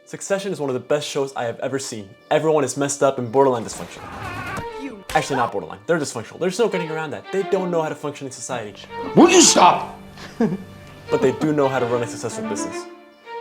Succession is one of the best shows I have ever seen. Everyone is messed up and borderline dysfunctional. Actually, not borderline. They're dysfunctional. There's no getting around that. They don't know how to function in society. Will you stop? But they do know how to run a successful business.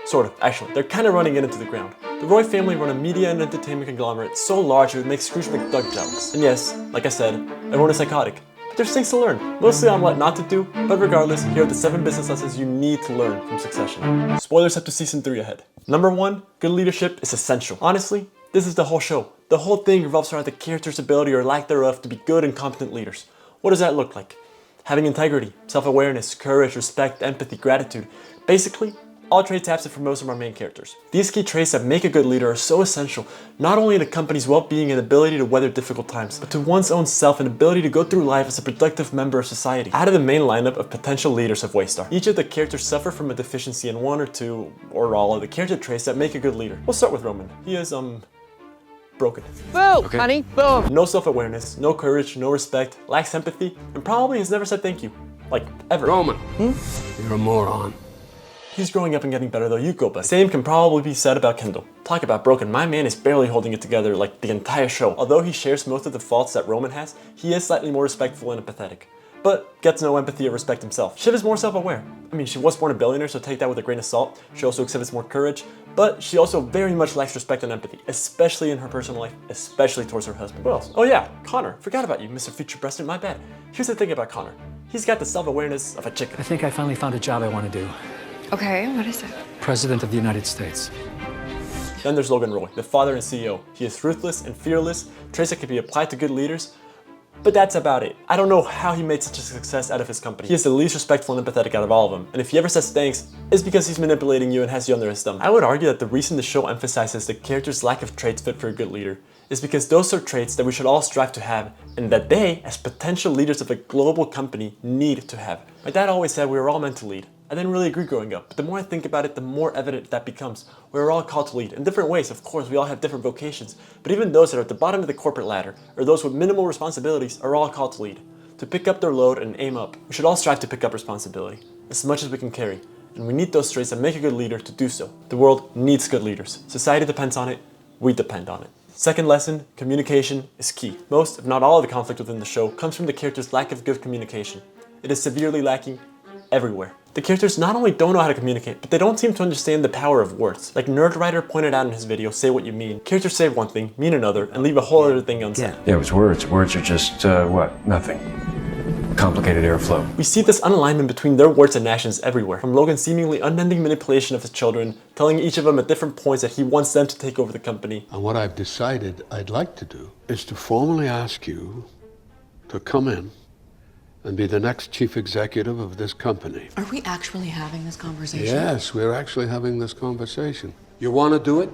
Sort of, actually. They're kind of running it into the ground. The Roy family run a media and entertainment conglomerate so large it would make Scrooge McDuck jealous. And yes, like I said, everyone is psychotic. But there's things to learn. Mostly on what not to do, but regardless, here are the 7 business lessons you need to learn from Succession. Spoilers up to season 3 ahead. Number 1, good leadership is essential. Honestly, this is the whole show. The whole thing revolves around the character's ability or lack thereof to be good and competent leaders. What does that look like? Having integrity, self-awareness, courage, respect, empathy, gratitude. Basically, all traits absent from most of our main characters. These key traits that make a good leader are so essential, not only in a company's well-being and ability to weather difficult times, but to one's own self and ability to go through life as a productive member of society. Out of the main lineup of potential leaders of Waystar, each of the characters suffer from a deficiency in 1 or 2, or all of the character traits that make a good leader. We'll start with Roman. He is, broken. Boo, honey, boom. No self-awareness, no courage, no respect, lacks empathy, and probably has never said thank you. Like, ever. Roman, you're a moron. He's growing up and getting better though, you go buddy. Same can probably be said about Kendall. Talk about broken, my man is barely holding it together like the entire show. Although he shares most of the faults that Roman has, he is slightly more respectful and empathetic. But gets no empathy or respect himself. Shiv is more self-aware. I mean, she was born a billionaire, so take that with a grain of salt. She also exhibits more courage, but she also very much lacks respect and empathy, especially in her personal life, especially towards her husband. What else? Oh yeah, Connor. Forgot about you, Mr. Future President, my bad. Here's the thing about Connor. He's got the self-awareness of a chicken. I think I finally found a job I want to do. Okay, what is it? President of the United States. Then there's Logan Roy, the father and CEO. He is ruthless and fearless, traits that can be applied to good leaders, but that's about it. I don't know how he made such a success out of his company. He is the least respectful and empathetic out of all of them, and if he ever says thanks, it's because he's manipulating you and has you under his thumb. I would argue that the reason the show emphasizes the character's lack of traits fit for a good leader is because those are traits that we should all strive to have, and that they, as potential leaders of a global company, need to have. My dad always said we were all meant to lead. I didn't really agree growing up, but the more I think about it, the more evident that becomes. We're all called to lead. In different ways, of course, we all have different vocations, but even those that are at the bottom of the corporate ladder, or those with minimal responsibilities, are all called to lead. To pick up their load and aim up. We should all strive to pick up responsibility, as much as we can carry, and we need those traits that make a good leader to do so. The world needs good leaders. Society depends on it, we depend on it. Second lesson, communication is key. Most, if not all of the conflict within the show comes from the character's lack of good communication. It is severely lacking everywhere. The characters not only don't know how to communicate, but they don't seem to understand the power of words. Like Nerdwriter pointed out in his video, Say What You Mean, characters say one thing, mean another, and leave a whole other thing unsaid. Yeah, it was words. Words are just, what? Nothing. Complicated airflow. We see this unalignment between their words and actions everywhere, from Logan's seemingly unending manipulation of his children, telling each of them at different points that he wants them to take over the company. And what I've decided I'd like to do is to formally ask you to come in and be the next chief executive of this company. Are we actually having this conversation? Yes, we're actually having this conversation. You want to do it?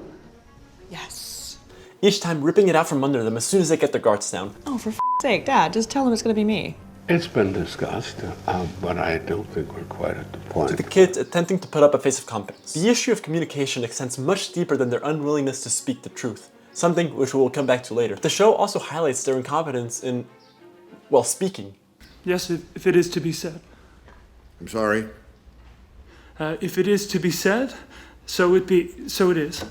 Yes. Each time ripping it out from under them as soon as they get their guards down. Oh, for sake, Dad, just tell him it's gonna be me. It's been discussed, but I don't think we're quite at the point. To the kids attempting to put up a face of competence. The issue of communication extends much deeper than their unwillingness to speak the truth, something which we will come back to later. The show also highlights their incompetence in, well, speaking. Yes, if it is to be said. I'm sorry? If it is to be said, so it is.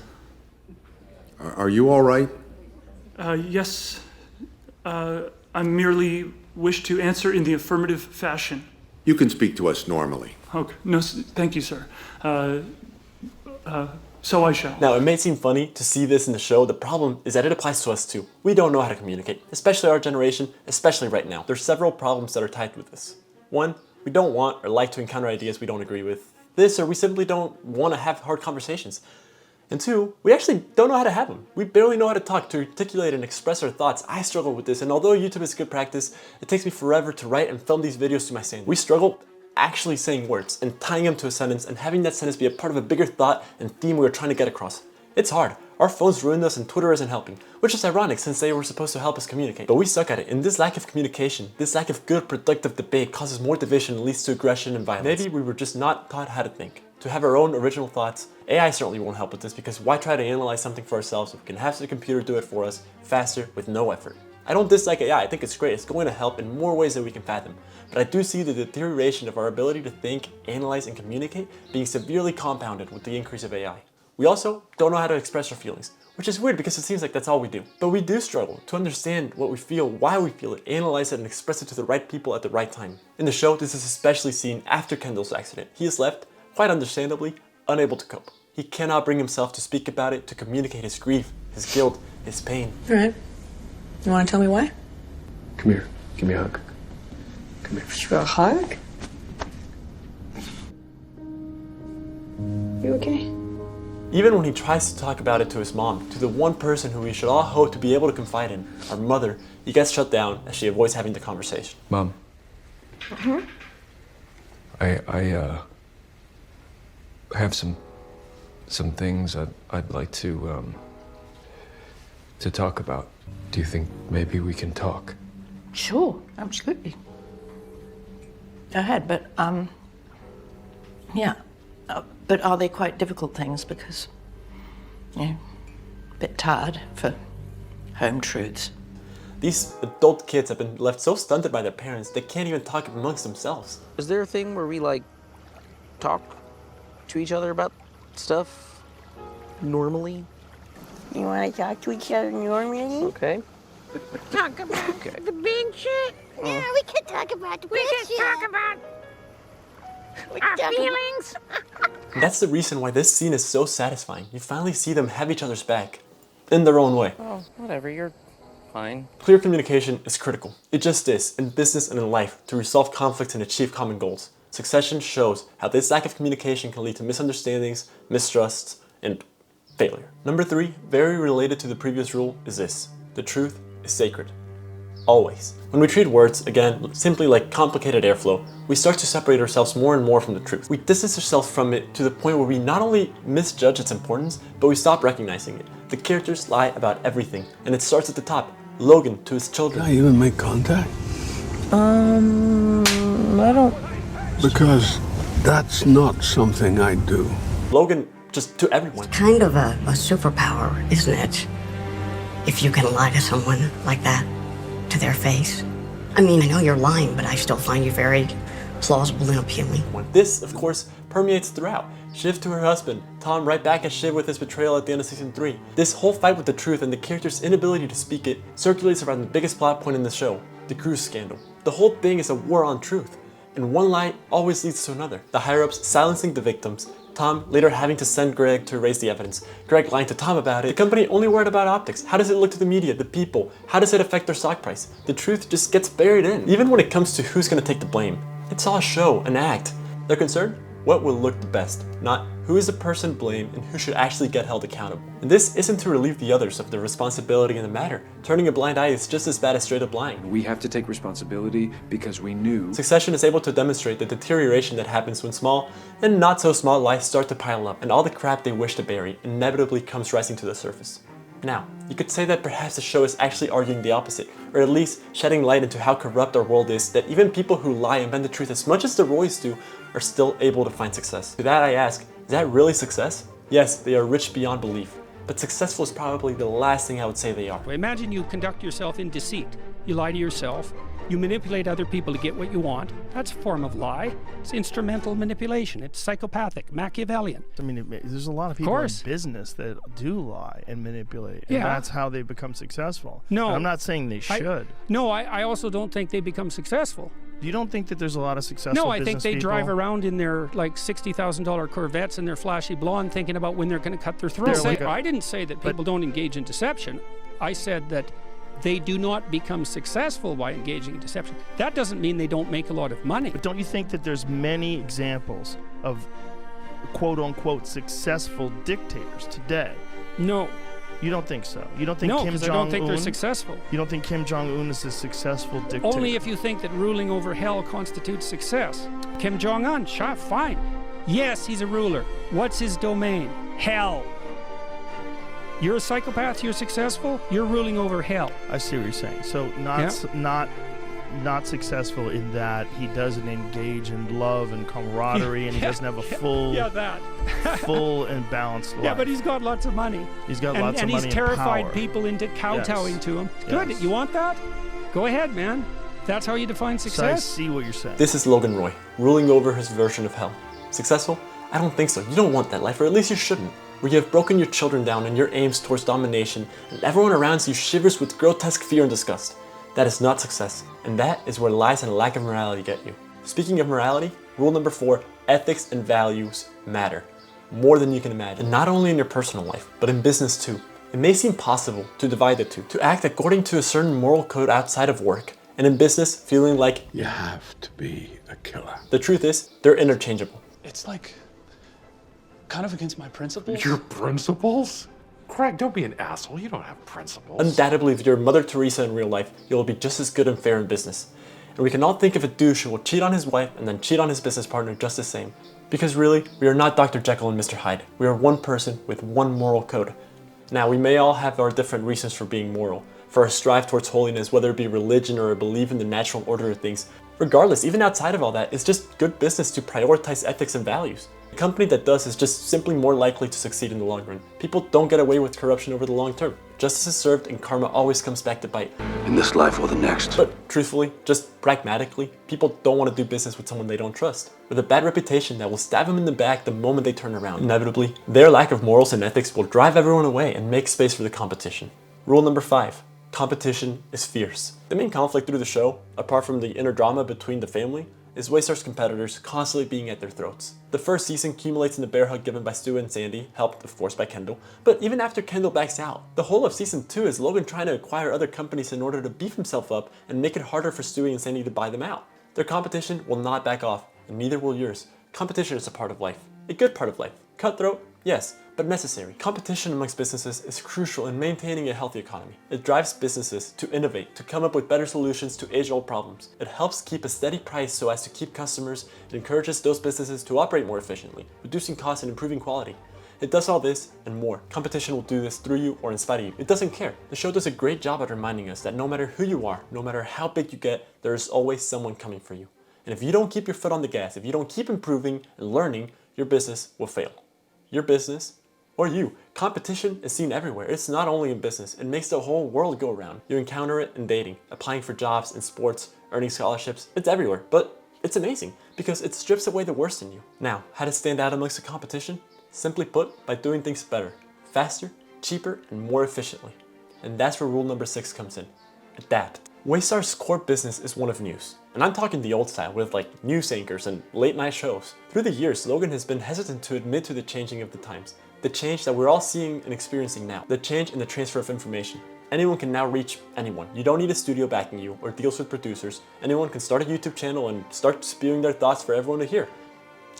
Are you all right? Yes. I merely wish to answer in the affirmative fashion. You can speak to us normally. Okay. No, thank you, sir. So I shall. Now, it may seem funny to see this in the show. The problem is that it applies to us too. We don't know how to communicate, especially our generation, especially right now. There's several problems that are tied with this. One, we don't want or like to encounter ideas we don't agree with. This, or we simply don't want to have hard conversations. And two, we actually don't know how to have them. We barely know how to talk, to articulate and express our thoughts. I struggle with this, and although YouTube is good practice, it takes me forever to write and film these videos to my sanity. We struggle actually saying words and tying them to a sentence and having that sentence be a part of a bigger thought and theme we are trying to get across. It's hard. Our phones ruined us and Twitter isn't helping, which is ironic since they were supposed to help us communicate. But we suck at it, and this lack of communication, this lack of good productive debate causes more division and leads to aggression and violence. Maybe we were just not taught how to think, to have our own original thoughts. AI certainly won't help with this because why try to analyze something for ourselves if we can have the computer do it for us faster with no effort. I don't dislike AI, I think it's great, it's going to help in more ways than we can fathom. But I do see the deterioration of our ability to think, analyze, and communicate being severely compounded with the increase of AI. We also don't know how to express our feelings, which is weird because it seems like that's all we do. But we do struggle to understand what we feel, why we feel it, analyze it, and express it to the right people at the right time. In the show, this is especially seen after Kendall's accident. He is left, quite understandably, unable to cope. He cannot bring himself to speak about it, to communicate his grief, his guilt, his pain. All right. You want to tell me why? Come here. Give me a hug. Come here. For a hug? You okay? Even when he tries to talk about it to his mom, to the one person who we should all hope to be able to confide in, our mother, he gets shut down as she avoids having the conversation. Mom. I have some things I'd like to talk about. Do you think maybe we can talk? Sure, absolutely. Go ahead, but yeah. But are they quite difficult things? Because, you know, a bit tired for home truths. These adult kids have been left so stunted by their parents, they can't even talk amongst themselves. Is there a thing where we, like, talk to each other about stuff normally? You want to talk to each other normally? Okay. Talk about the big shit? Yeah, we can talk about the big shit. We can talk about our feelings. And that's the reason why this scene is so satisfying. You finally see them have each other's back, in their own way. Oh, whatever, you're fine. Clear communication is critical. It just is, in business and in life, to resolve conflicts and achieve common goals. Succession shows how this lack of communication can lead to misunderstandings, mistrusts, and failure. Number 3, very related to the previous rule, is this. The truth is sacred. Always. When we treat words, again, simply like complicated airflow, we start to separate ourselves more and more from the truth. We distance ourselves from it to the point where we not only misjudge its importance, but we stop recognizing it. The characters lie about everything, and it starts at the top. Logan to his children. Can I even make contact? I don't... Because that's not something I do. Logan just to everyone. Kind of a superpower, isn't it? If you can lie to someone like that, to their face. I mean, I know you're lying, but I still find you very plausible and appealing. This, of course, permeates throughout. Shiv to her husband, Tom right back at Shiv with his betrayal at the end of season 3. This whole fight with the truth and the character's inability to speak it circulates around the biggest plot point in the show, the cruise scandal. The whole thing is a war on truth, and one lie always leads to another. The higher-ups silencing the victims, Tom later having to send Greg to erase the evidence, Greg lying to Tom about it, the company only worried about optics. How does it look to the media, the people? How does it affect their stock price? The truth just gets buried in. Even when it comes to who's gonna take the blame, it's all a show, an act. They're concerned what will look the best, not who is the person blamed and who should actually get held accountable. And this isn't to relieve the others of their responsibility in the matter. Turning a blind eye is just as bad as straight up lying. We have to take responsibility because we knew. Succession is able to demonstrate the deterioration that happens when small and not so small lies start to pile up, and all the crap they wish to bury inevitably comes rising to the surface. Now, you could say that perhaps the show is actually arguing the opposite, or at least shedding light into how corrupt our world is, that even people who lie and bend the truth as much as the Roys do are still able to find success. To that I ask, is that really success? Yes, they are rich beyond belief, but successful is probably the last thing I would say they are. Imagine you conduct yourself in deceit. You lie to yourself. You manipulate other people to get what you want. That's a form of lie. It's instrumental manipulation. It's psychopathic, Machiavellian. I mean, there's a lot of people in business that do lie and manipulate, and that's how they become successful. No. And I'm not saying they should. I also don't think they become successful. You don't think that there's a lot of successful No, I think they people? drive around in their like $60,000 Corvettes and their flashy blonde thinking about when they're going to cut their throat. I didn't say that people don't engage in deception. I said that they do not become successful by engaging in deception. That doesn't mean they don't make a lot of money. But don't you think that there's many examples of quote-unquote successful dictators today? No. You don't think so? You don't think no, Kim Jong-un? I don't think they're successful. You don't think Kim Jong-un is a successful dictator? Only if you think that ruling over hell constitutes success. Kim Jong-un, fine. Yes, he's a ruler. What's his domain? Hell. You're a psychopath, you're successful, you're ruling over hell. I see what you're saying. So not successful in that he doesn't engage in love and camaraderie, and he doesn't have a full full and balanced life. Yeah, but he's got lots of money. He's got lots of money and he's terrified power. people into kowtowing to him. Good, Yes. you want that? Go ahead, man. That's how you define So I success? see what you're saying. This is Logan Roy, ruling over his version of hell. Successful? I don't think so. You don't want that life, or at least you shouldn't. where you have broken your children down in your aims towards domination, and everyone around you shivers with grotesque fear and disgust. That is not success, and that is where lies and a lack of morality get you. Speaking of morality, rule number 4, ethics and values matter. More than you can imagine, and not only in your personal life, but in business too. It may seem possible to divide the two, to act according to a certain moral code outside of work, and in business feeling like you have to be a killer. The truth is, they're interchangeable. It's like kind of against my principles. Your principles? Craig, don't be an asshole. You don't have principles. Undoubtedly, if you're Mother Teresa in real life, you'll be just as good and fair in business. And we can all think of a douche who will cheat on his wife and then cheat on his business partner just the same. Because really, we are not Dr. Jekyll and Mr. Hyde. We are one person with one moral code. Now, we may all have our different reasons for being moral, for our strive towards holiness, whether it be religion or a belief in the natural order of things. Regardless, even outside of all that, it's just good business to prioritize ethics and values. A company that does is just simply more likely to succeed in the long run. People don't get away with corruption over the long term. Justice is served and karma always comes back to bite. In this life or the next. But truthfully, just pragmatically, people don't want to do business with someone they don't trust, with a bad reputation that will stab them in the back the moment they turn around. Inevitably, their lack of morals and ethics will drive everyone away and make space for the competition. Rule number 5. Competition is fierce. The main conflict through the show, apart from the inner drama between the family, is Waystar's competitors constantly being at their throats. The first season accumulates in the bear hug given by Stu and Sandy, helped of course by Kendall, but even after Kendall backs out, the whole of season 2 is Logan trying to acquire other companies in order to beef himself up and make it harder for Stewie and Sandy to buy them out. Their competition will not back off, and neither will yours. Competition is a part of life. A good part of life. Cutthroat? Yes, but necessary. Competition amongst businesses is crucial in maintaining a healthy economy. It drives businesses to innovate, to come up with better solutions to age-old problems. It helps keep a steady price so as to keep customers. It encourages those businesses to operate more efficiently, reducing costs and improving quality. It does all this and more. Competition will do this through you or in spite of you. It doesn't care. The show does a great job at reminding us that no matter who you are, no matter how big you get, there is always someone coming for you. And if you don't keep your foot on the gas, if you don't keep improving and learning, your business will fail. Your business, or you. Competition is seen everywhere. It's not only in business. It makes the whole world go round. You encounter it in dating, applying for jobs, in sports, earning scholarships. It's everywhere, but it's amazing because it strips away the worst in you. Now, how to stand out amongst the competition? Simply put, by doing things better, faster, cheaper, and more efficiently. And that's where rule number 6 comes in. Adapt. Waystar's core business is one of news. And I'm talking the old style with like news anchors and late night shows. Through the years, Logan has been hesitant to admit to the changing of the times. The change that we're all seeing and experiencing now. The change in the transfer of information. Anyone can now reach anyone. You don't need a studio backing you or deals with producers. Anyone can start a YouTube channel and start spewing their thoughts for everyone to hear.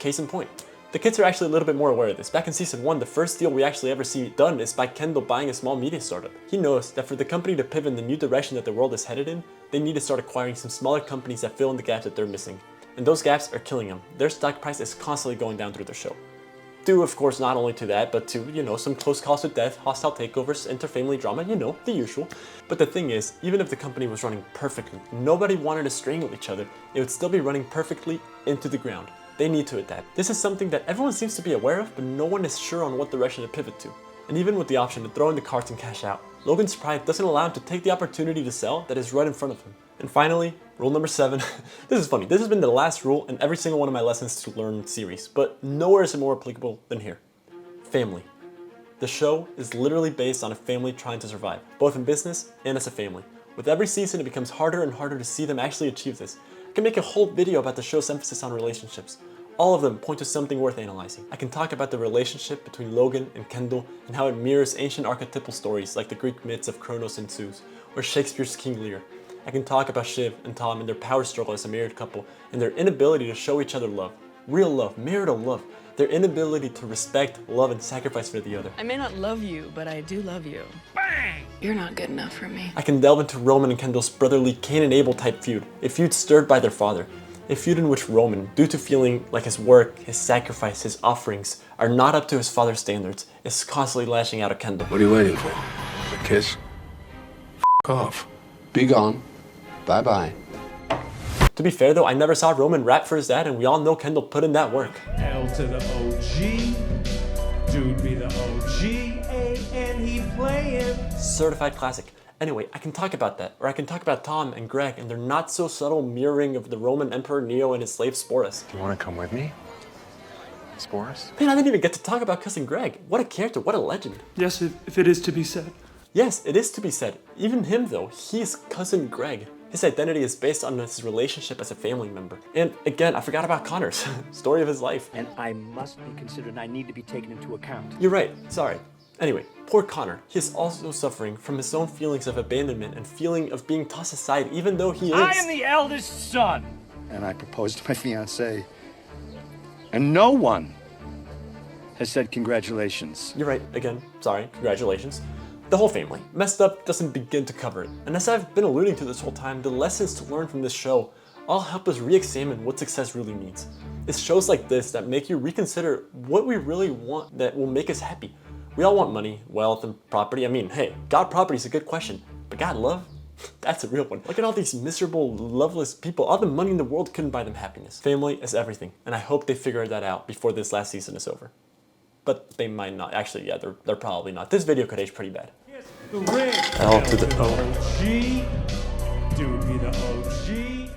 Case in point. The kids are actually a little bit more aware of this. Back in season 1, the first deal we actually ever see done is by Kendall buying a small media startup. He knows that for the company to pivot in the new direction that the world is headed in, they need to start acquiring some smaller companies that fill in the gaps that they're missing. And those gaps are killing them. Their stock price is constantly going down through the show. Due, of course, not only to that, but to, some close calls to death, hostile takeovers, inter-family drama, the usual. But the thing is, even if the company was running perfectly, nobody wanted to strangle each other, it would still be running perfectly into the ground. They need to adapt. This is something that everyone seems to be aware of, but no one is sure on what direction to pivot to. And even with the option to throw in the cards and cash out, Logan's pride doesn't allow him to take the opportunity to sell that is right in front of him. And finally, rule number 7. This is funny. This has been the last rule in every single one of my lessons to learn series, but nowhere is it more applicable than here. Family. The show is literally based on a family trying to survive, both in business and as a family. With every season, it becomes harder and harder to see them actually achieve this. I can make a whole video about the show's emphasis on relationships. All of them point to something worth analyzing. I can talk about the relationship between Logan and Kendall and how it mirrors ancient archetypal stories like the Greek myths of Kronos and Zeus, or Shakespeare's King Lear. I can talk about Shiv and Tom and their power struggle as a married couple and their inability to show each other love. Real love, marital love. Their inability to respect, love, and sacrifice for the other. I may not love you, but I do love you. Bang! You're not good enough for me. I can delve into Roman and Kendall's brotherly Cain and Abel type feud, a feud stirred by their father. A feud in which Roman, due to feeling like his work, his sacrifice, his offerings are not up to his father's standards, is constantly lashing out at Kendall. What are you waiting for? A kiss? F*** off. Be gone. Bye-bye. To be fair though, I never saw Roman rap for his dad, and we all know Kendall put in that work. L to the OG, dude be the OG, and he playing. Certified classic. Anyway, I can talk about that, or I can talk about Tom and Greg and their not so subtle mirroring of the Roman Emperor Neo and his slave Sporus. You want to come with me? Scores? Man, I didn't even get to talk about Cousin Greg. What a character, what a legend. Yes, if it is to be said. Yes, it is to be said. Even him though, he is Cousin Greg. His identity is based on his relationship as a family member. And again, I forgot about Connor's story of his life. And I must be considered and I need to be taken into account. You're right, sorry. Anyway, poor Connor. He is also suffering from his own feelings of abandonment and feeling of being tossed aside even though he is... I am the eldest son! And I proposed to my fiancée. And no one has said congratulations. You're right, again, sorry, congratulations. The whole family. Messed Up doesn't begin to cover it. And as I've been alluding to this whole time, the lessons to learn from this show all help us re-examine what success really means. It's shows like this that make you reconsider what we really want that will make us happy. We all want money, wealth, and property. I mean, hey, God property is a good question, but God love? That's a real one. Look at all these miserable, loveless people. All the money in the world couldn't buy them happiness. Family is everything, and I hope they figure that out before this last season is over. But they might not. Actually, yeah, they're probably not. This video could age pretty bad. The ring. L to the O. OG. Dude be the OG.